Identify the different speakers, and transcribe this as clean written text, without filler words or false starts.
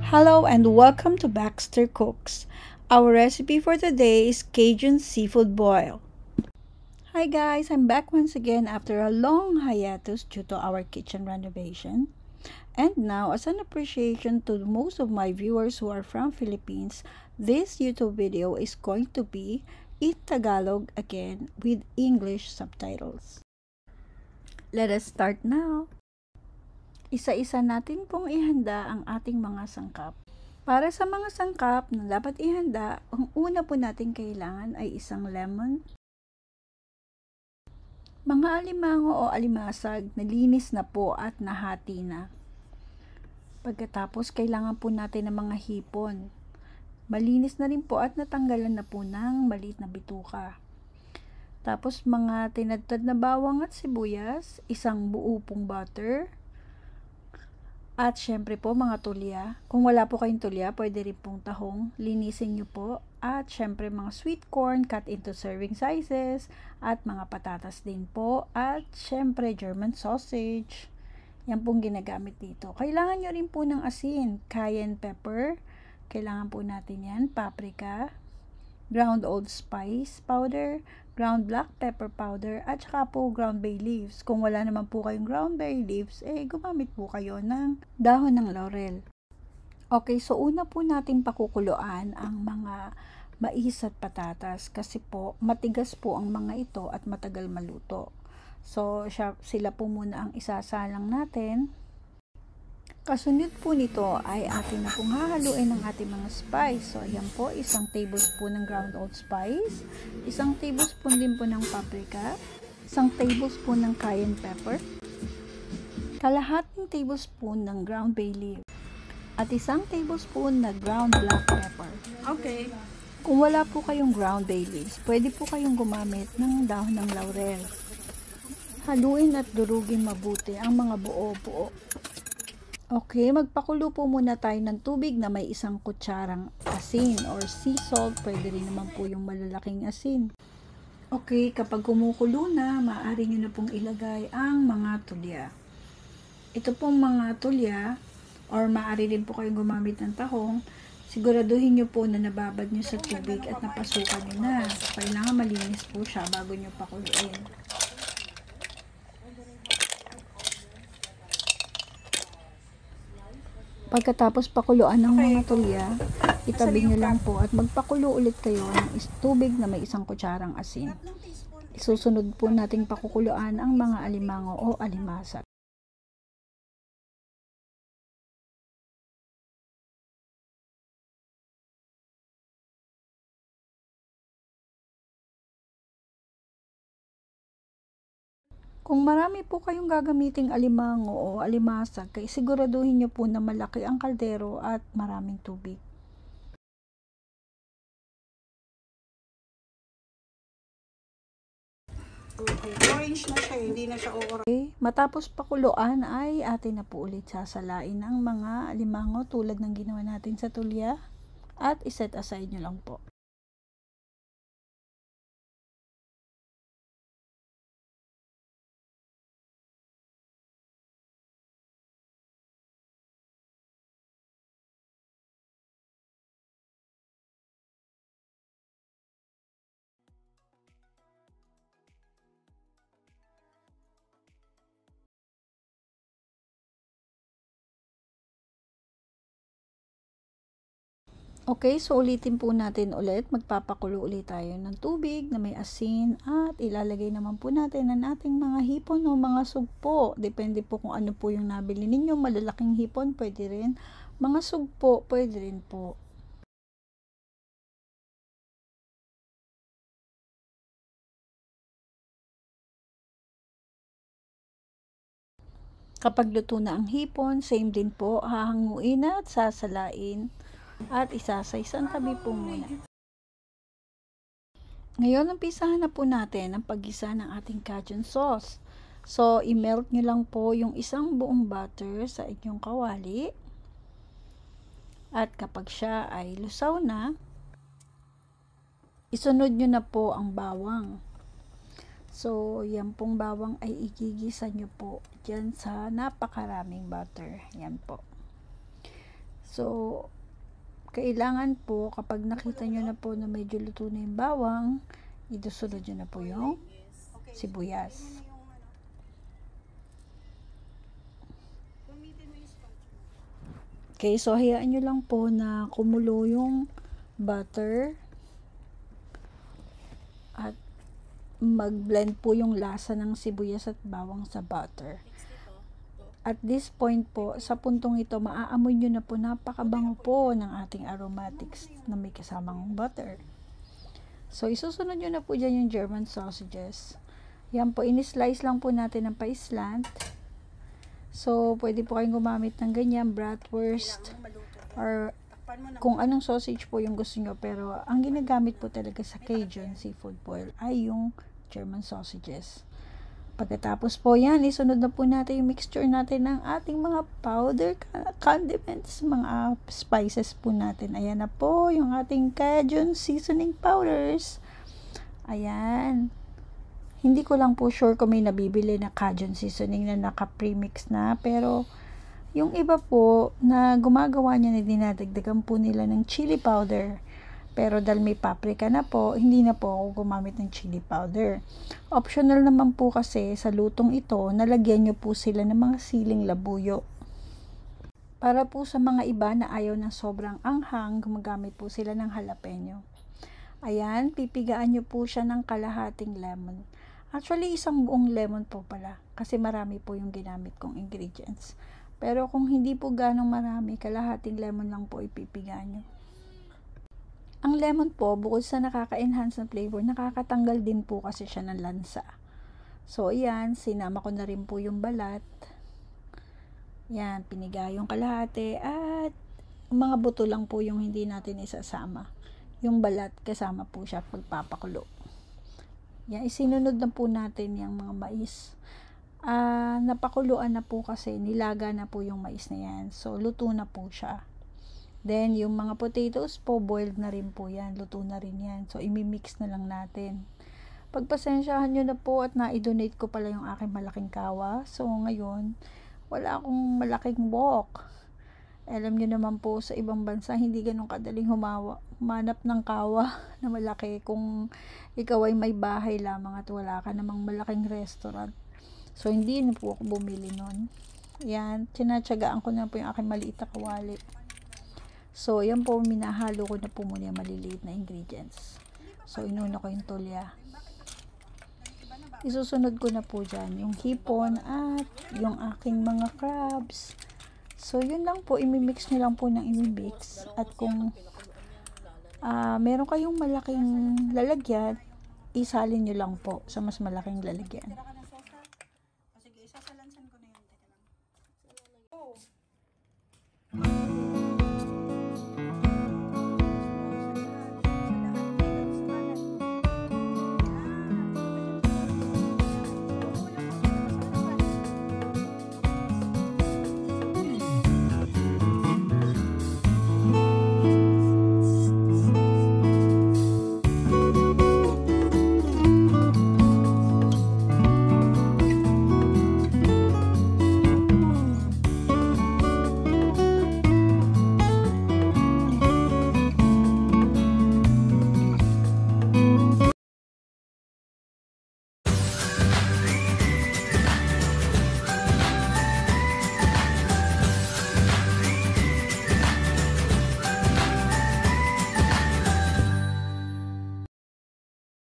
Speaker 1: Hello and welcome to Baxter Cooks. Our recipe for today is Cajun seafood boil. Hi guys, I'm back once again after a long hiatus due to our kitchen renovation. And now, as an appreciation to most of my viewers who are from Philippines, this YouTube video is going to be in Tagalog again with English subtitles. Let us start now. Isa-isa natin pong ihanda ang ating mga sangkap. Para sa mga sangkap na dapat ihanda, ang una po natin kailangan ay isang lemon, mga alimango o alimasag na linis na po at nahati na. Pagkatapos, kailangan po natin ng mga hipon. Malinis na rin po at natanggalan na po ng maliit na bituka. Tapos, mga tinadtad na bawang at sibuyas, isang buo pong butter, at syempre po mga tulya. Kung wala po kayong tulya, pwede rin pong tahong. Linisin nyo po. At syempre mga sweet corn cut into serving sizes. At mga patatas din po. At syempre German sausage. Yan pong ginagamit dito. Kailangan nyo rin po ng asin. Cayenne pepper. Kailangan po natin yan. Paprika. Ground allspice powder, ground black pepper powder, at saka po ground bay leaves. Kung wala naman po kayong ground bay leaves, gumamit po kayo ng dahon ng laurel. Okay, so una po natin pakukuluan ang mga mais at patatas kasi po matigas po ang mga ito at matagal maluto. So, sila po muna ang isasalang natin. Kasunod po nito ay atin na pong hahaluin ng ating mga spice. So, ayan po, isang tablespoon ng ground allspice, isang tablespoon din po ng paprika, isang tablespoon ng cayenne pepper, kalahating tablespoon ng ground bay leaf, at isang tablespoon na ground black pepper.
Speaker 2: Okay.
Speaker 1: Kung wala po kayong ground bay leaves, pwede po kayong gumamit ng dahon ng laurel. Haluin at durugin mabuti ang mga buo-buo. Okay, magpakulo po muna tayo ng tubig na may isang kutsarang asin or sea salt. Pwede rin naman po yung malalaking asin. Okay, kapag kumukulo na, maaari nyo na pong ilagay ang mga tulya. Ito pong mga tulya, or maaari din po kayong gumamit ng tahong, siguraduhin nyo po na nababad nyo sa tubig at napasukan nyo na. Kailangan malinis po siya bago nyo pakuluin. Pagkatapos pakuluan ng mga tulya, itabi nyo lang po at magpakulo ulit kayo ng tubig na may isang kutsarang asin. Isusunod po nating pakukuluan ang mga alimango o alimasag. Kung marami po kayong gagamiting alimango o alimasag, kaya siguraduhin nyo po na malaki ang kaldero at maraming tubig.
Speaker 2: Okay. Orange na siya, hindi na siya orange.
Speaker 1: Okay. Matapos pakuluan ay atin na po ulit sasalain ang mga alimango tulad ng ginawa natin sa tulya at iset aside nyo lang po. Okay, so ulitin po natin ulit. Magpapakulo ulit tayo ng tubig na may asin at ilalagay naman po natin ang ating mga hipon o mga sugpo. Depende po kung ano po yung nabili ninyo. Malalaking hipon, pwede rin. Mga sugpo, pwede rin po. Kapag luto na ang hipon, same din po, hahanguin at sasalain. At isasaysan tabi po muna. Ngayon, umpisahan na po natin ang paggisa ng ating Cajun sauce. So, i-melt nyo lang po yung isang buong butter sa inyong kawali. At kapag siya ay lusaw na, isunod nyo na po ang bawang. So, yan pong bawang ay igigisa nyo po dyan sa napakaraming butter. Yan po. So, kailangan po, kapag nakita nyo na po na medyo luto na yung bawang, itusunod nyo na po yung sibuyas. Okay, so hayaan nyo lang po na kumulo yung butter at mag-blend po yung lasa ng sibuyas at bawang sa butter. At this point po, sa puntong ito, maaamoy nyo na po, napakabango po ng ating aromatics na may kasamang butter. So, isusunod nyo na po dyan yung German sausages. Yan po, in-slice lang po natin ng pa-slant. So, pwede po kayong gumamit ng ganyan, bratwurst, or kung anong sausage po yung gusto nyo. Pero, ang ginagamit po talaga sa Cajun seafood boil ay yung German sausages. Pagkatapos po yan, isunod na po natin yung mixture natin ng ating mga powder condiments, mga spices po natin. Ayan na po yung ating Cajun seasoning powders. Ayan. Hindi ko lang po sure kung may nabibili na Cajun seasoning na naka-premix na. Pero, yung iba po na gumagawa niya na dinadagdagan po nila ng chili powder. Pero dahil may paprika na po, hindi na po ako gumamit ng chili powder. Optional naman po kasi sa lutong ito, nalagyan nyo po sila ng mga siling labuyo. Para po sa mga iba na ayaw ng sobrang anghang, gumagamit po sila ng jalapeno. Ayan, pipigaan nyo po siya ng kalahating lemon. Actually, isang buong lemon po pala. Kasi marami po yung ginamit kong ingredients. Pero kung hindi po ganong marami, kalahating lemon lang po ipipigaan nyo. Ang lemon po, bukod sa nakaka-enhance ng flavor, nakakatanggal din po kasi siya ng lansa. So, ayan, sinama ko na rin po yung balat. Yan, piniga yung kalahati. At mga buto lang po yung hindi natin isasama. Yung balat, kasama po siya pagpapakulo. Yan, isinunod na po natin yung mga mais. Napakuluan na po kasi, nilaga na po yung mais na yan. So, luto na po siya. Then, yung mga potatoes po, boiled na rin po yan. Luto na rin yan. So, imimix na lang natin. Pagpasensyahan nyo na po at na-donate ko pala yung aking malaking kawa. So, ngayon, wala akong malaking wok. Alam nyo naman po, sa ibang bansa, hindi ganun kadaling humanap ng kawa na malaki kung ikaw ay may bahay lamang at wala ka namang malaking restaurant. So, hindi na po ako bumili nun. Yan, tinatsagaan ko na po yung aking maliit na kawali. So, yan po, minahalo ko na po muna yung maliliit na ingredients. So, inuna ko yung tulya. Isusunod ko na po dyan yung hipon at yung aking mga crabs. So, yun lang po, imimix nyo lang po ng imimix. At kung meron kayong malaking lalagyan, isalin nyo lang po sa mas malaking lalagyan.